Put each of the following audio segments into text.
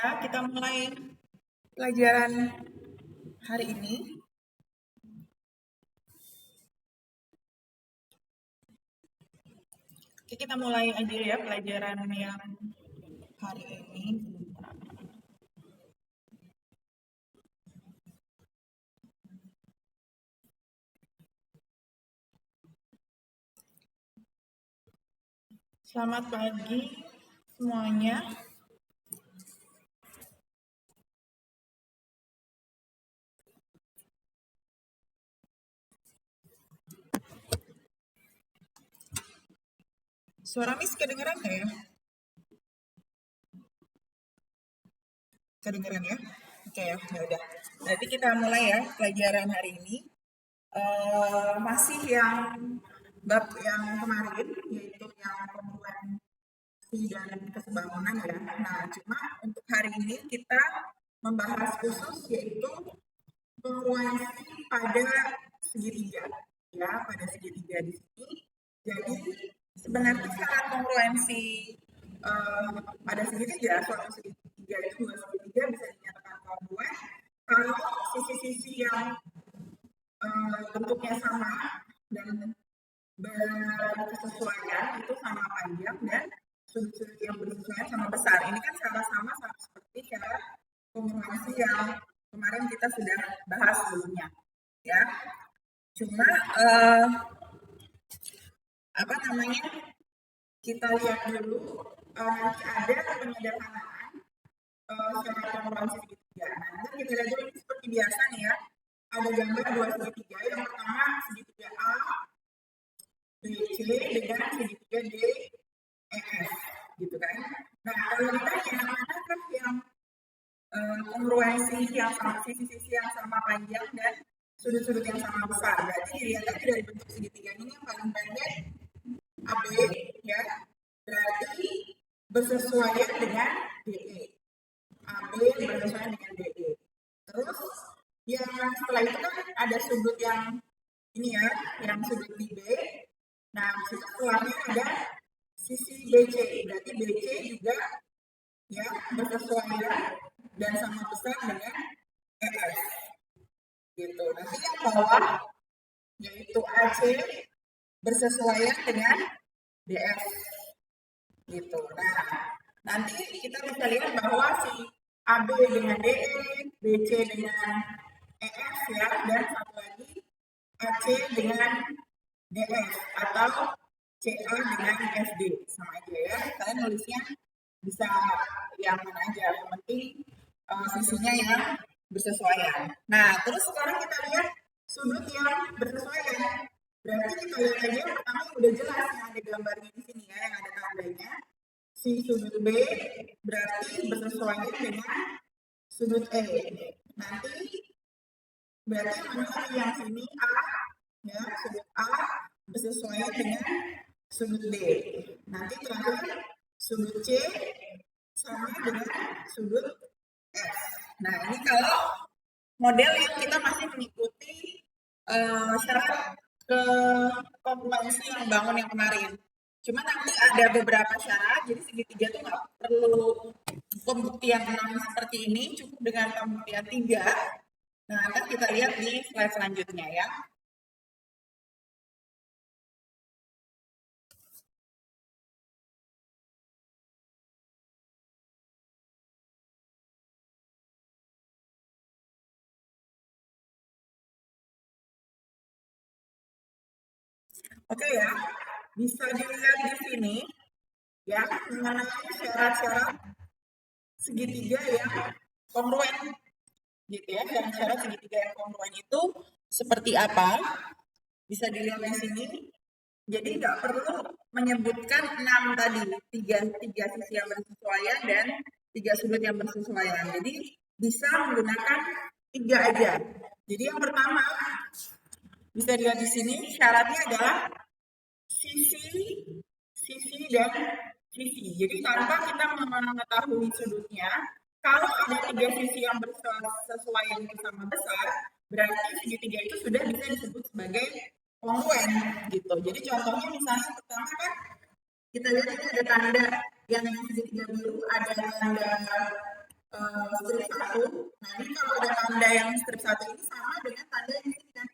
ya, kita mulai pelajaran hari ini. Oke, kita mulai aja ya pelajaran yang hari ini. Selamat pagi semuanya. Suara Miss kedengeran nggak ya? Kedengeran ya? Oke ya, udah. Nanti kita mulai ya pelajaran hari ini. Masih yang bab yang kemarin, yaitu yang kongruensi dan kesebangunan ya. Nah, cuma untuk hari ini kita membahas khusus yaitu kongruensi pada segitiga ya, pada segitiga di sini. Jadi sebenarnya syarat kongruensi pada segitiga, suatu segitiga itu dua segitiga bisa dinyatakan kongruen kalau sisi-sisi yang bentuknya sama dan berkesesuaian itu sama panjang dan sudut-sudut yang bersesuaian sama besar. Ini kan sama-sama seperti syarat kongruensi yang kemarin kita sudah bahas sebelumnya, ya. Cuma apa namanya? Kita lihat dulu nanti ada penyederhanaan syarat kongruensi segitiga. Nah, nanti kita lihat dulu seperti biasa nih ya. Ada gambar dua segitiga. Yang pertama segitiga A, BC dengan segitiga D, EF, gitu kan. Nah, kalau ditanya manakah yang kongruensi yang sama, sisi-sisi yang sama panjang dan sudut-sudut yang sama besar, berarti dilihat aja dari bentuk segitiga ini yang paling pendek AB ya, berarti bersesuaian dengan DE. AB bersesuaian dengan DE. Terus yang setelah itu kan ada sudut yang ini ya, yang sudut di B. Nah, setelahnya ada sisi BC, berarti BC juga ya bersesuaian dan sama besar dengan EF. Gitu. Nanti yang bawah yaitu AC bersesuaian dengan DF. Gitu. Nah, nanti kita bisa lihat bahwa si AB dengan DE, BC dengan EF ya, dan satu lagi AC dengan DF atau CA dengan FD, sama aja ya. Kalian nulisnya bisa yang mana aja, yang penting sisinya yang bersesuaian. Nah, terus sekarang kita lihat sudut yang bersesuaian. Berarti kita lihat aja yang pertama udah jelas yang ada gambarnya di sini ya, yang ada tandanya. Si sudut B berarti bersesuaian dengan sudut E. Nanti berarti mana yang sini A ya, sudut A bersesuaian dengan sudut D. Nanti terakhir sudut C sama dengan sudut F. Nah, ini kalau model yang kita masih mengikuti syarat ke kongruensi yang bangun yang kemarin. Cuma nanti ada beberapa syarat, jadi segitiga tuh nggak perlu pembuktian 6 seperti ini, cukup dengan pembuktian 3. Nah, nanti kita lihat di slide selanjutnya ya. Oke ya, bisa dilihat di sini ya mengenai syarat-syarat segitiga yang kongruen gitu ya. Dan syarat segitiga yang kongruen itu seperti apa? Bisa dilihat di sini. Jadi nggak perlu menyebutkan 6 tadi, tiga sisi yang bersesuaian dan 3 sudut yang bersesuaian. Jadi bisa menggunakan 3 aja. Jadi yang pertama bisa dilihat di sini syaratnya adalah sisi dan sisi. Jadi tanpa kita mengetahui sudutnya, kalau ada 3 sisi yang bersesuaian sama besar, berarti segitiga itu sudah bisa disebut sebagai kongruen gitu. Jadi contohnya misalnya pertama kan kita lihat ini ada tanda yang segitiga biru, ada tanda strip 1. Nah, ini kalau ada tanda yang strip 1 ini sama dengan tanda yang sini kan.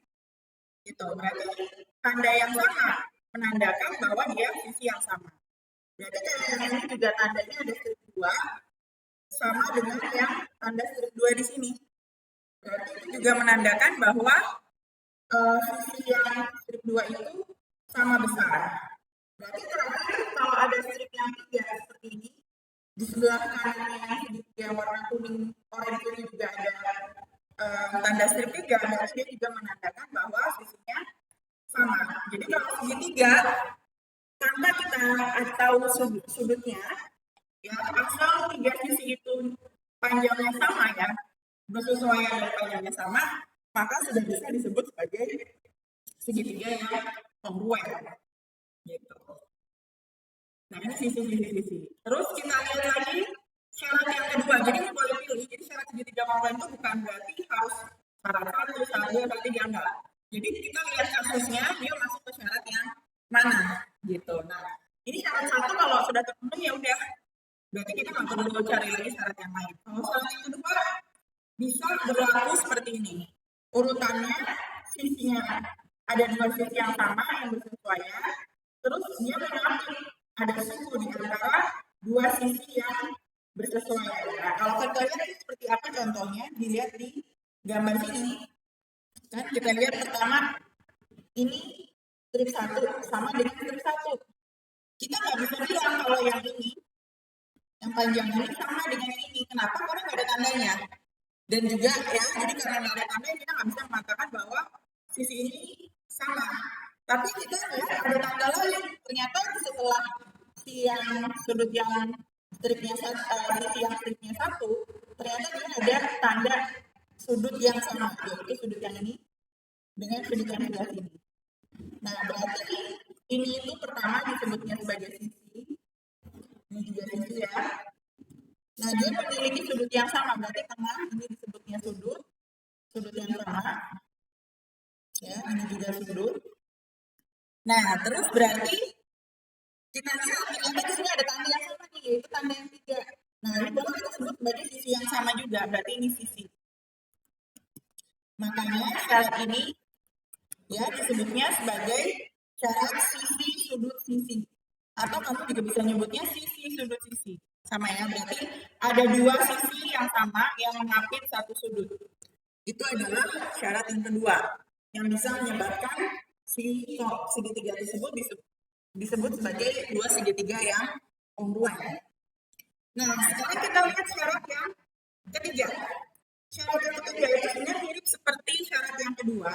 Gitu. Berarti tanda yang sama menandakan bahwa dia sisi yang sama. Berarti kayak yang ini juga tandanya ada strip 2 sama dengan yang tanda strip 2 di sini. Berarti itu juga menandakan bahwa sisi yang strip 2 itu sama besar. Berarti terakhir kalau ada strip yang 3 seperti ini, di sebelah kanannya yang segitiga warna kuning orange ini juga ada tanda strip 3, berarti dia juga menandakan bahwa sisinya sama. Jadi kalau segitiga, tanpa kita tahu sudutnya, ya asal 3 sisi itu panjangnya sama ya, bersesuaian dan panjangnya sama, maka sudah bisa disebut sebagai segitiga yang kongruen. Gitu. Nah, ini sisi. Terus kita lihat lagi syarat yang kedua. Jadi ini boleh pilih. Jadi syarat segitiga kongruen itu bukan berarti harus syarat 1, syarat 2, syarat 3, enggak. Jadi kita lihat kasusnya, dia masuk ke syarat yang mana gitu. Nah, ini syarat 1 kalau sudah terpenuhi ya udah. Berarti kita nggak perlu cari lagi syarat yang lain. Kalau syarat yang kedua bisa berlaku seperti ini. Urutannya sisinya ada 2 sisi yang sama yang bersesuaian. Terus dia mengambil ada suku di antara 2 sisi yang bersesuaian. Nah, kalau kita lihat seperti apa contohnya, dilihat di gambar sini. Kan kita lihat pertama ini strip 1 sama dengan strip 1. Kita nggak bisa bilang kalau yang ini, yang panjang ini sama dengan ini. Kenapa? Karena nggak ada tandanya. Dan juga ya, jadi karena nggak ada tandanya, kita nggak bisa mengatakan bahwa sisi ini sama. Tapi kita lihat ada tanda lain. Ternyata setelah yang sudut yang stripnya satu, ternyata dia ada tanda sudut yang sama, yaitu sudut yang ini dengan sudut yang sebelah sini. Nah, berarti ini itu pertama disebutnya sebagai sisi, ini juga sisi ya. Nah, dia memiliki sudut yang sama, berarti tengah ini disebutnya sudut yang sama. Ya, ini juga sudut. Nah, terus berarti kita lihat ternyata di sini ada tanda yang sama nih, yaitu tanda yang 3. Nah, ini boleh kita sebut sebagai sisi yang sama juga, berarti ini sisi. Makanya syarat ini ya disebutnya sebagai syarat sisi sudut sisi. Atau kamu juga bisa nyebutnya sisi sudut sisi. Sama ya, berarti ada 2 sisi yang sama yang mengapit satu sudut. Itu adalah syarat yang kedua yang bisa menyebabkan segitiga tersebut disebut sebagai 2 segitiga yang kongruen. Nah, sekarang kita lihat syarat yang ketiga. Syarat yang ketiga itu sebenarnya mirip seperti syarat yang kedua.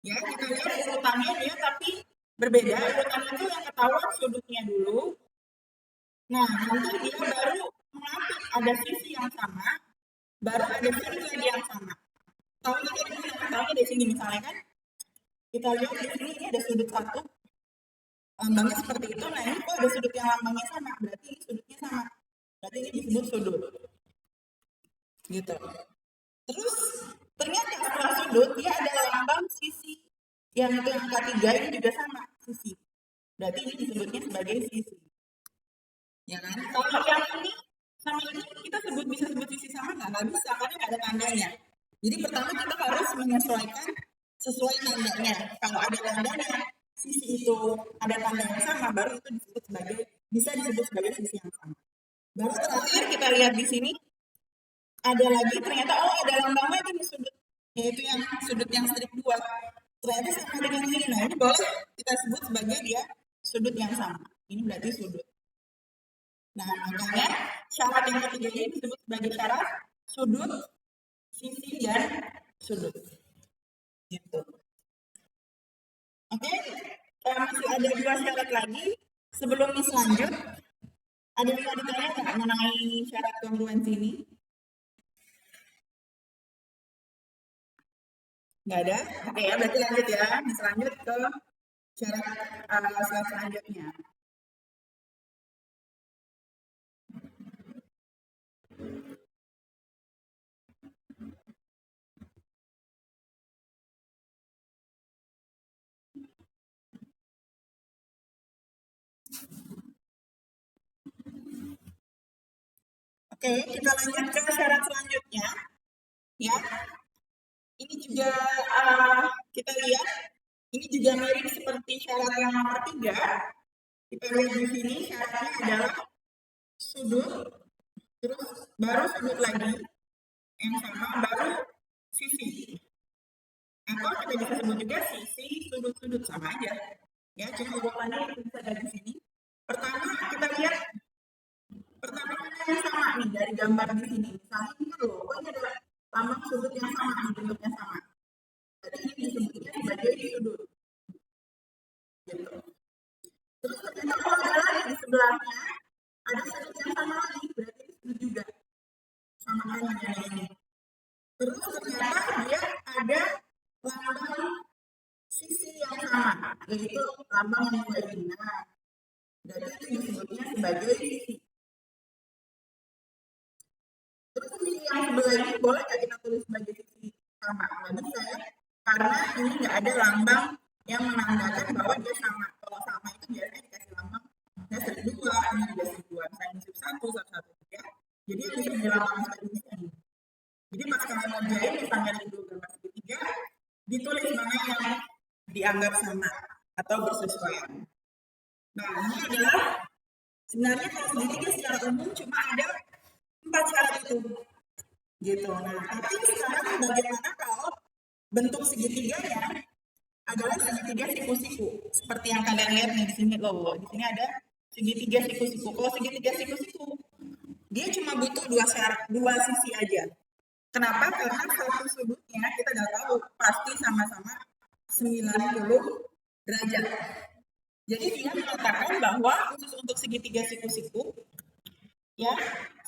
Ya, kita lihat urutannya dia tapi berbeda. Urutannya itu yang ketahuan sudutnya dulu. Nah, nanti dia baru mengapit ada sisi yang sama, baru ada sisi lagi yang sama. Tahunya dari mana? Tahunya dari sini misalnya kan. Kita lihat di sini ini ada sudut 1. Lambangnya seperti itu. Nah, ini kok ada sudut yang lambangnya sama, berarti ini sudutnya sama. Berarti ini disebut sudut. Gitu. Terus ternyata setelah sudut dia ada lambang sisi yang itu yang angka 3 ini juga sama sisi. Berarti ini disebutnya sebagai sisi. Ya kan? Kalau yang ini sama ini kita bisa sebut sisi sama nggak bisa karena nggak ada tandanya. Jadi pertama kita harus menyesuaikan sesuai tandanya. Kalau ada tandanya sisi itu ada tanda yang sama, baru itu bisa disebut sebagai sisi yang sama. Baru terakhir kita lihat di sini ada lagi ternyata ada lambang lagi di sudut, yaitu yang sudut yang strip 2. Ternyata sama dengan ini. Nah, ini boleh kita sebut sebagai dia sudut yang sama. Ini berarti sudut. Nah, makanya syarat yang ketiga ini disebut sebagai syarat sudut, sisi, dan sudut. Gitu. Oke, masih ada 2 syarat lagi. Sebelum lanjut, ada yang mau ditanya nggak mengenai syarat kongruensi ini? Nggak ada? Oke ya, berarti lanjut ya. Bisa lanjut ke syarat selanjutnya. Oke, kita lanjut ke syarat selanjutnya. Ya, ini juga kita lihat, ini juga mirip seperti syarat yang nomor 3. Kita lihat di sini syaratnya adalah sudut, terus baru sudut lagi yang sama, baru sisi. Atau kita bisa sebut juga sisi, sudut-sudut, sama aja. Ya, cuma urutannya bisa ada di sini. Pertama kita lihat pertama yang sama nih dari gambar di sini. Misalnya ini loh, ini ada lambang sudut yang sama nih, bentuknya sama. Jadi ini disebutnya sebagai sudut. Gitu. Terus yang kedua adalah yang di sebelahnya ada sudut yang sama lagi, berarti sudut juga. Sama dengan ini. Terus ternyata dia ada lambang sisi yang sama, yaitu lambang yang ini. Nah, berarti itu disebutnya sebagai sisi. Terus sisi yang sebelah ini boleh nggak kita tulis sebagai sisi sama? Nggak bisa ya, karena ini nggak ada lambang yang menandakan bahwa dia sama. Kalau sama itu biasanya dikasih lambang dasar 2, ini dasar 2, misalnya dasar 1, 1, 1, 3. Jadi yang bisa dilambang sebagai sisi. Jadi pas kalian ngerjain misalnya di gambar segitiga, ditulis mana yang dianggap sama atau bersesuaian. Nah, ini adalah sebenarnya kalau segitiga secara umum cuma ada 4 syarat itu. Gitu. Nah, tapi sekarang bagaimana kalau bentuk segitiganya adalah segitiga siku-siku. Seperti yang kalian lihat nih di sini loh. Di sini ada segitiga siku-siku. Kalau segitiga siku-siku, dia cuma butuh dua sisi aja. Kenapa? Karena satu sudutnya kita udah tahu pasti sama-sama 90 derajat. Jadi dia mengatakan bahwa khusus untuk segitiga siku-siku, ya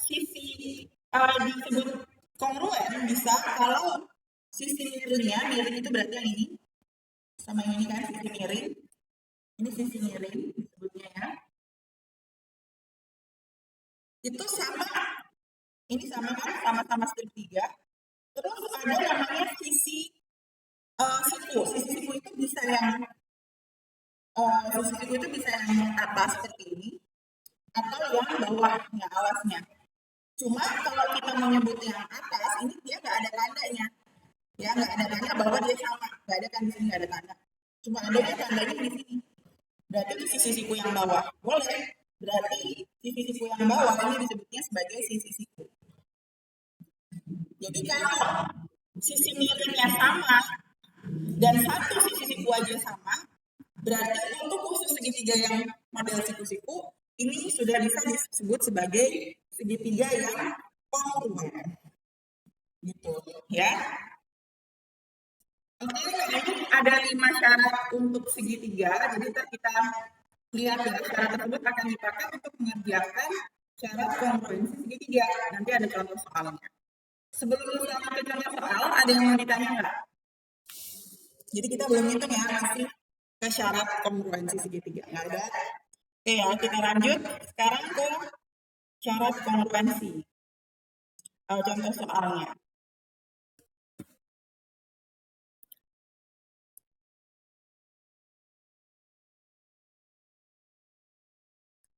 sisi disebut kongruen bisa kalau sisi miringnya, miring itu berarti yang ini sama yang ini kan, sisi miring. Ini sisi miring disebutnya ya. Itu sama, ini sama kan, sama-sama segitiga. Terus ada namanya sisi siku. Sisi siku itu bisa yang sisi siku itu bisa yang atas seperti ini atau yang bawahnya, alasnya. Cuma kalau kita menyebut yang atas, ini dia nggak ada tandanya. Ya, nggak ada tanda bahwa dia sama. Nggak ada kan di sini, nggak ada tanda. Cuma adanya tandanya di sini. Berarti itu sisi siku yang bawah. Boleh. Berarti sisi siku yang bawah ini disebutnya sebagai sisi siku. Jadi kalau sisi miringnya sama dan satu sisi siku aja sama, berarti untuk khusus segitiga yang model siku-siku ini sudah bisa disebut sebagai segitiga yang kongruen. Gitu ya. Oke, ini ada 5 syarat untuk segitiga. Jadi kita lihat ya, syarat tersebut akan dipakai untuk mengerjakan syarat kongruensi segitiga. Nanti ada contoh soalnya. Sebelum kita ke contoh soal, ada yang mau ditanya nggak? Jadi kita belum hitung ya, masih ke syarat kongruensi segitiga. Nggak ada. Oke ya, kita lanjut sekarang ke syarat kongruensi. Contoh soalnya.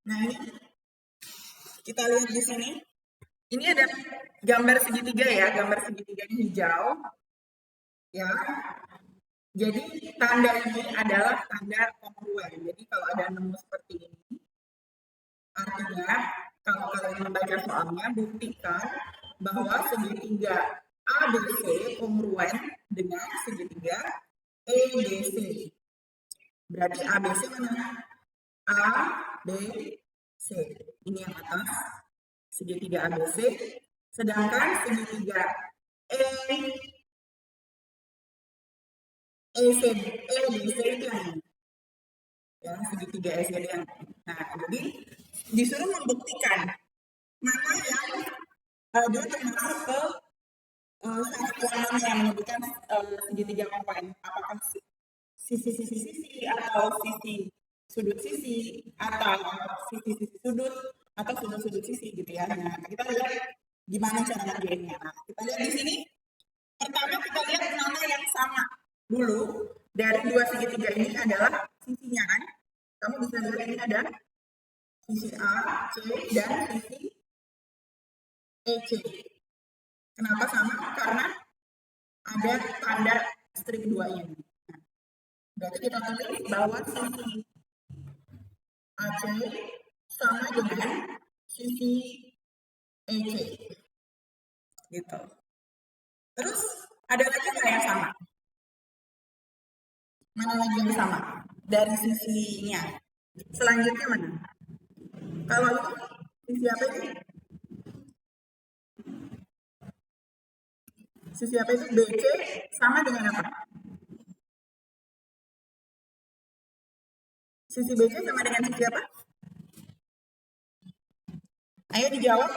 Nah, ini kita lihat di sini. Ini ada gambar segitiga ya, gambar segitiga ini hijau. Ya. Jadi tanda ini adalah tanda kongruen. Jadi kalau ada nemu seperti ini, artinya kalau kalian membaca soalnya, buktikan bahwa segitiga ABC kongruen dengan segitiga EBC. Berarti ABC mana? A, B, C. Ini yang atas, segitiga ABC. Sedangkan segitiga EBC itu yang ini. Ya, segitiga ECD yang ini. Nah, jadi disuruh membuktikan mana yang dia termasuk ke syarat yang menyebutkan segitiga kongruen. Apakah sisi-sisi atau sisi sudut sisi atau sisi-sisi sudut atau sudut-sudut sisi gitu ya. Nah, kita lihat gimana cara ngerjainnya. Nah, kita lihat di sini. Pertama kita lihat mana yang sama dulu dari dua segitiga ini adalah sisinya kan. Kamu bisa lihat ini ada sisi A, C, dan sisi EC. Kenapa sama? Karena ada tanda strip 2-nya. Nah, berarti kita tulis bahwa sisi AC sama dengan sisi EC. Gitu. Terus ada lagi nggak yang sama? Mana lagi yang sama? Dari sisinya. Selanjutnya mana? Kalau ini sisi apa ini? Sisi apa itu? BC sama dengan apa? Sisi BC sama dengan sisi apa? Ayo dijawab.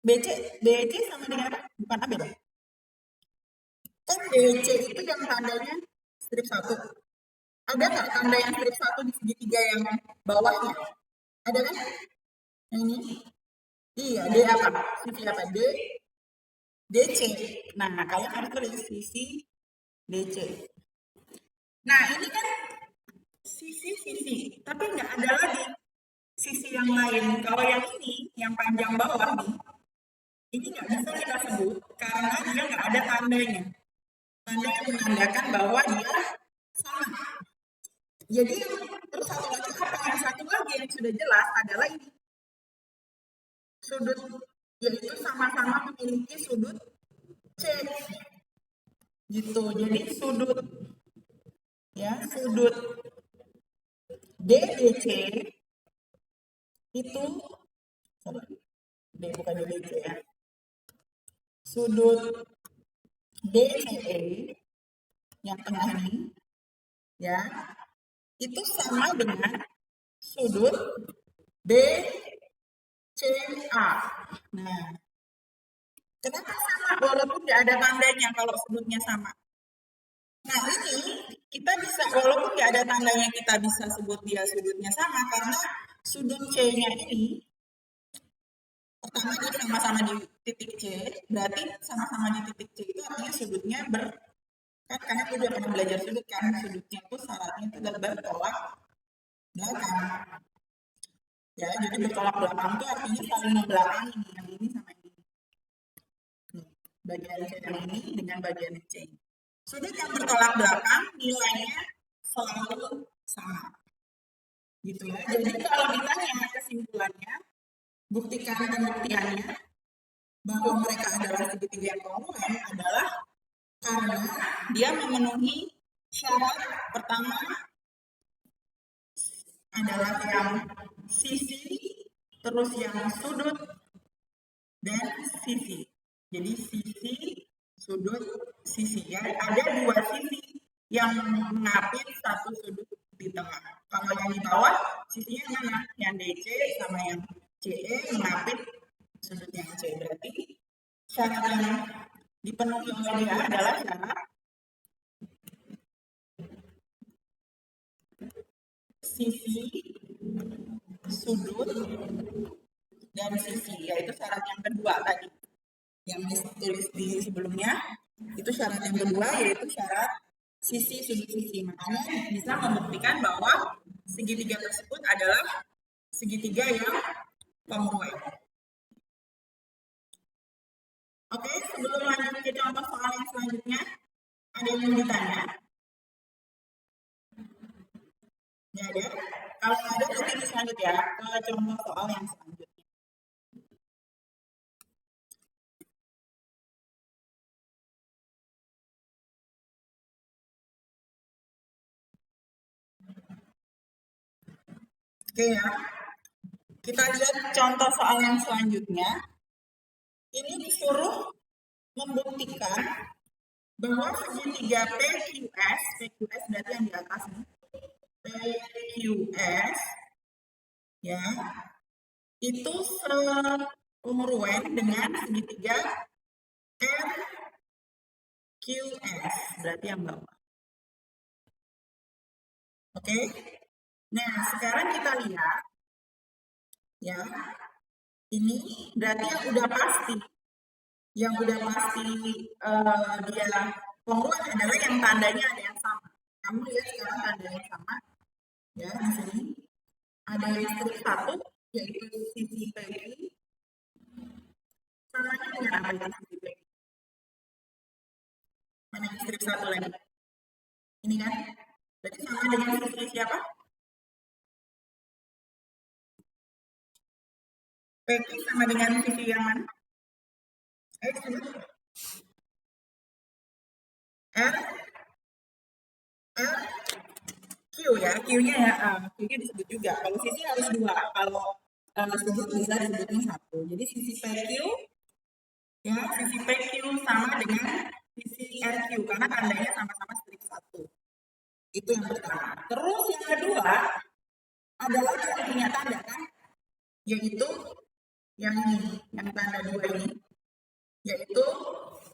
BC sama dengan apa? Bukan AB dong. Kan BC itu yang tandanya strip 1. Ada nggak tanda yang strip 1 di segitiga yang bawahnya? Ada kan? Yang ini? Iya, D apa? Sisi apa? DC. Nah, kalian harus tulis sisi DC. Nah, ini kan sisi-sisi, tapi nggak ada lagi sisi yang lain. Kalau yang ini, yang panjang bawah nih, ini nggak bisa kita sebut karena dia nggak ada tandanya. Tanda yang menandakan bahwa dia sama. Jadi terus satu lagi apa? Yang satu lagi yang sudah jelas adalah ini. Sudut, yaitu sama-sama memiliki sudut C. Gitu. Jadi sudut DBC itu D bukan DBC ya. Sudut DCE yang tengah ini ya itu sama dengan sudut DCA. Nah, kenapa sama walaupun tidak ada tandanya kalau sudutnya sama? Nah, ini kita bisa walaupun tidak ada tandanya kita bisa sebut dia sudutnya sama karena sudut C-nya ini pertama dia sama-sama di titik C, berarti sama-sama di titik C itu artinya sudutnya kan karena kita udah pernah belajar sudut kan, sudutnya itu syaratnya itu adalah bertolak belakang. Ya, jadi bertolak belakang itu artinya saling membelakangi yang ini sama ini. Bagian C yang ini dengan bagian C. Sudut yang bertolak belakang nilainya selalu sama. Gitu ya. Jadi kalau ditanya kesimpulannya, buktikan pembuktiannya bahwa mereka adalah segitiga yang kongruen adalah karena dia memenuhi syarat pertama adalah yang sisi, terus yang sudut, dan sisi. Jadi sisi, sudut, sisi. Ya, ada dua sisi yang mengapit satu sudut di tengah. Kalau yang di bawah, sisinya mana? Yang DC sama yang CE mengapit sudut yang C. Berarti syarat yang dipenuhi oleh dia adalah syarat sisi, sudut, dan sisi. Yaitu syarat yang kedua tadi. Yang ditulis di sebelumnya, itu syarat yang kedua yaitu syarat sisi, sudut, sisi. Makanya bisa membuktikan bahwa segitiga tersebut adalah segitiga yang kongruen. Oke, sebelum lanjut ke contoh soal yang selanjutnya, ada yang mau ditanya? Nggak ada? Kalau nggak ada, nanti bisa lanjut ya ke contoh soal yang selanjutnya. Oke ya, kita lihat contoh soal yang selanjutnya. Ini disuruh membuktikan bahwa segitiga PQS berarti yang di atas nih, PQS ya itu sekongruen dengan segitiga RQS berarti yang bawah. Oke. Nah, sekarang kita lihat ya. Ini berarti yang udah pasti dia kongruen adalah yang tandanya ada yang sama. Kamu lihat sekarang tanda yang sama ya di sini ada yang strip 1 yaitu sisi PQ Samanya dengan apa itu sisi PQ? Mana yang strip satu lagi? Ini kan? Berarti sama dengan sisi siapa? PQ sama dengan sisi yang mana? Disebut R, R, Q ya, Q-nya ya, Q-nya disebut juga. Kalau sisi harus dua, kalau sudut bisa disebutnya satu. Jadi sisi PQ, ya sisi PQ sama dengan sisi RQ karena tandanya sama-sama strip satu. Itu yang pertama. Terus yang kedua adalah yang punya tanda kan, yaitu yang ini, yang tanda dua ini, yaitu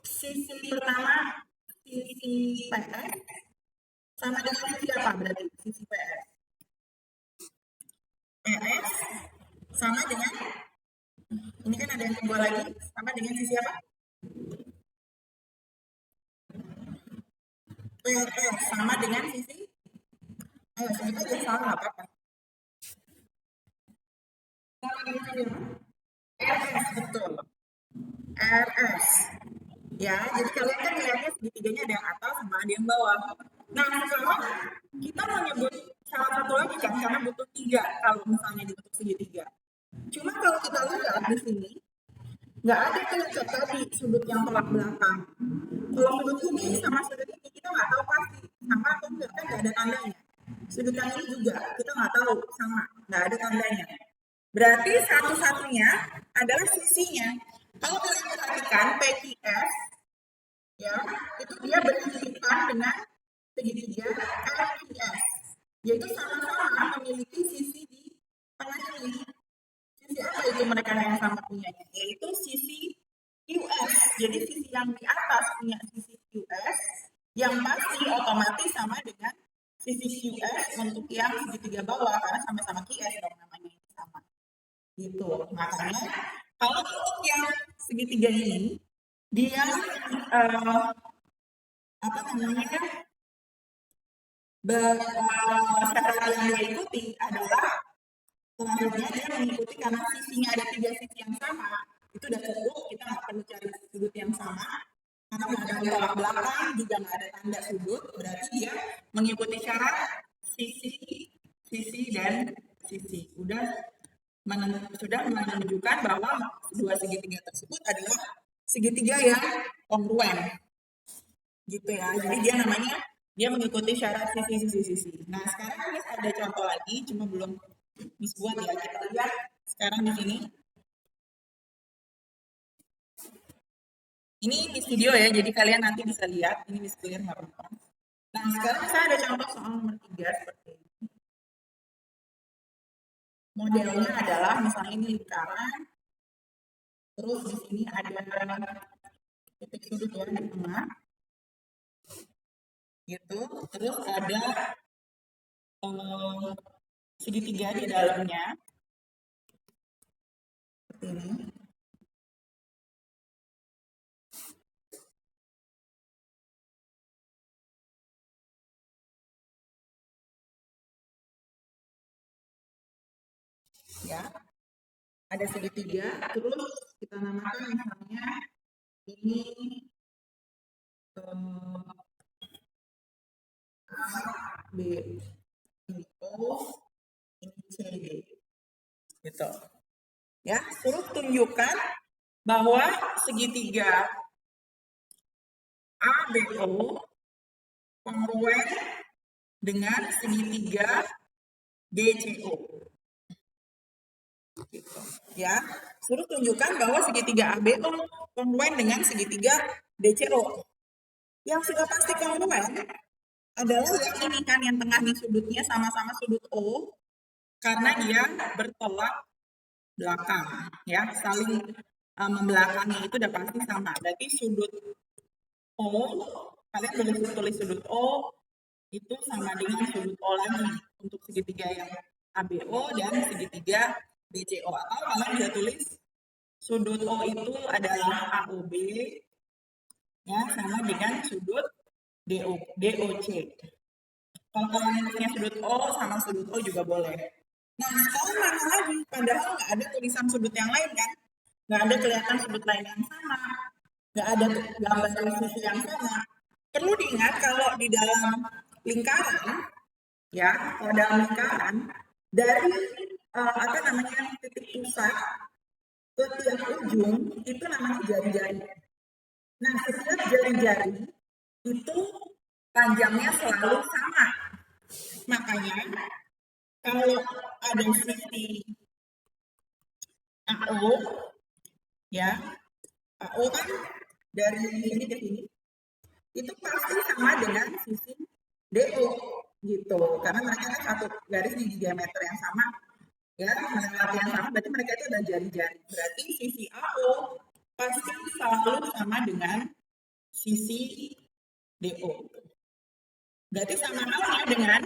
sisi pertama sisi PS sama dengan sisi apa berarti sisi PS? PS sama dengan ini kan ada yang kedua lagi sama dengan sisi apa? PS sama dengan sisi sebut aja salah nggak apa-apa. Sama dengan sisi apa? RS betul. RS. Ya, jadi kalian kan melihatnya segitiganya ada yang atas sama ada yang bawah. Nah, sekarang kita menyebut salah satu lagi kan karena butuh tiga kalau misalnya dibentuk segitiga. Cuma kalau kita lihat di sini, nggak ada tuh tadi sudut yang tolak belakang. Kalau sudut ini sama sudut ini kita nggak tahu pasti sama atau enggak kan nggak ada tandanya. Sudut yang ini juga kita nggak tahu sama, nggak ada tandanya. Berarti satu-satunya adalah sisinya. Kalau kalian perhatikan PQS, ya itu dia berhubungan dengan segitiga RQS, yaitu sama-sama memiliki sisi di tengah ini. Sisi apa itu mereka yang sama punyanya? Yaitu sisi QS. Jadi sisi yang di atas punya sisi QS, yang pasti otomatis sama dengan sisi QS untuk yang segitiga bawah karena sama-sama QS dong namanya sama. Gitu. Makanya kalau untuk yang segitiga ini dia apa namanya syarat yang dia ikuti adalah selanjutnya dia mengikuti karena sisinya ada tiga sisi yang sama itu udah cukup, kita nggak perlu cari sudut yang sama karena nggak ada tolak belakang juga nggak ada tanda sudut, berarti dia mengikuti syarat sisi dan sisi sudah menunjukkan bahwa dua segitiga tersebut adalah segitiga yang kongruen gitu ya. Jadi dia mengikuti syarat sisi. Nah sekarang ada contoh lagi, cuma belum buat ya, kita lihat sekarang di sini. Ini di video ya, jadi kalian nanti bisa lihat. Ini di clear nggak apa-apa. Nah sekarang saya ada contoh soal nomor 3 seperti ini. Modelnya adalah misalnya ini lingkaran, terus di sini ada titik sudut ya di tengah, gitu. Terus ada segitiga di dalamnya, seperti ini. Ya, ada segitiga, terus kita namakan misalnya ini A, B, ini O, ini C, D, gitu. Ya, suruh tunjukkan bahwa segitiga ABO kongruen dengan segitiga DCO. Gitu. Ya, suruh tunjukkan bahwa segitiga ABO kongruen dengan segitiga DCO. Yang sudah pasti kongruen adalah yang ini kan, yang tengah nih sudutnya sama-sama sudut O karena dia bertolak belakang, ya saling membelakangi itu udah pasti sama. Berarti sudut O, kalian boleh tulis sudut O itu sama dengan sudut O lagi untuk segitiga yang ABO dan segitiga BCO, atau kalian bisa tulis sudut O itu adalah AOB ya sama dengan sudut DOC. Kalau kalian punya sudut O sama sudut O juga boleh. Nah sekarang mana lagi? Padahal nggak ada tulisan sudut yang lain kan? nggak ada kelihatan sudut lain yang sama, nggak ada gambar sisi yang sama. Perlu diingat kalau di dalam lingkaran, ya, kalau dalam lingkaran dari apa namanya titik pusat ke tiap ujung itu namanya jari-jari. Nah, setiap jari-jari itu panjangnya selalu sama. Makanya kalau ada sisi AO, ya, AO kan dari sini ke sini, itu pasti sama dengan sisi DO gitu. Karena mereka kan satu garis di diameter yang sama, ya, melewati yang sama, berarti mereka itu ada jari-jari. Berarti sisi AO pasti selalu sama dengan sisi DO. Berarti sama halnya dengan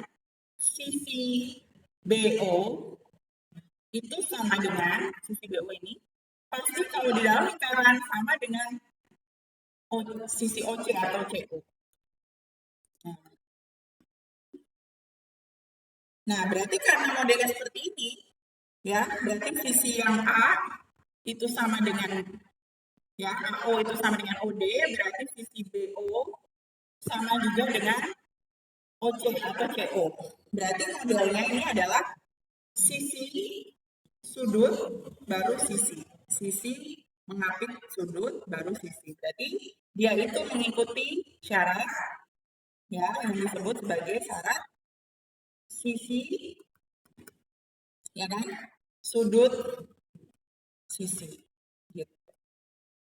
sisi BO itu sama dengan sisi BO ini pasti kalau di dalam lingkaran sama dengan sisi OC atau CO. Nah, berarti karena modelnya seperti ini, ya, berarti sisi yang A itu sama dengan, ya, AO itu sama dengan OD, berarti sisi BO sama juga dengan OC atau CO. Berarti modelnya ini adalah sisi sudut baru sisi mengapit sudut baru sisi. Berarti dia itu mengikuti syarat, ya, yang disebut sebagai syarat sisi, ya kan, sudut sisi. Gitu.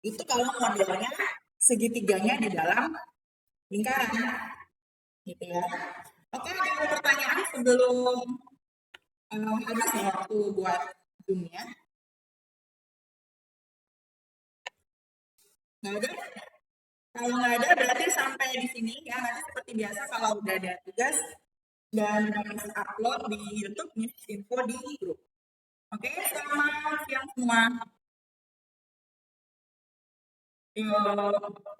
Itu kalau modelnya segitiganya di dalam lingkaran, gitu ya. Oke, ada pertanyaan sebelum habis ya waktu buat zoom-nya? Nggak ada? Kalau nggak ada berarti sampai di sini ya. Nanti seperti biasa kalau udah ada tugas dan udah bisa upload di YouTube Miss Info di grup. Oke, selamat siang semua. Yuk.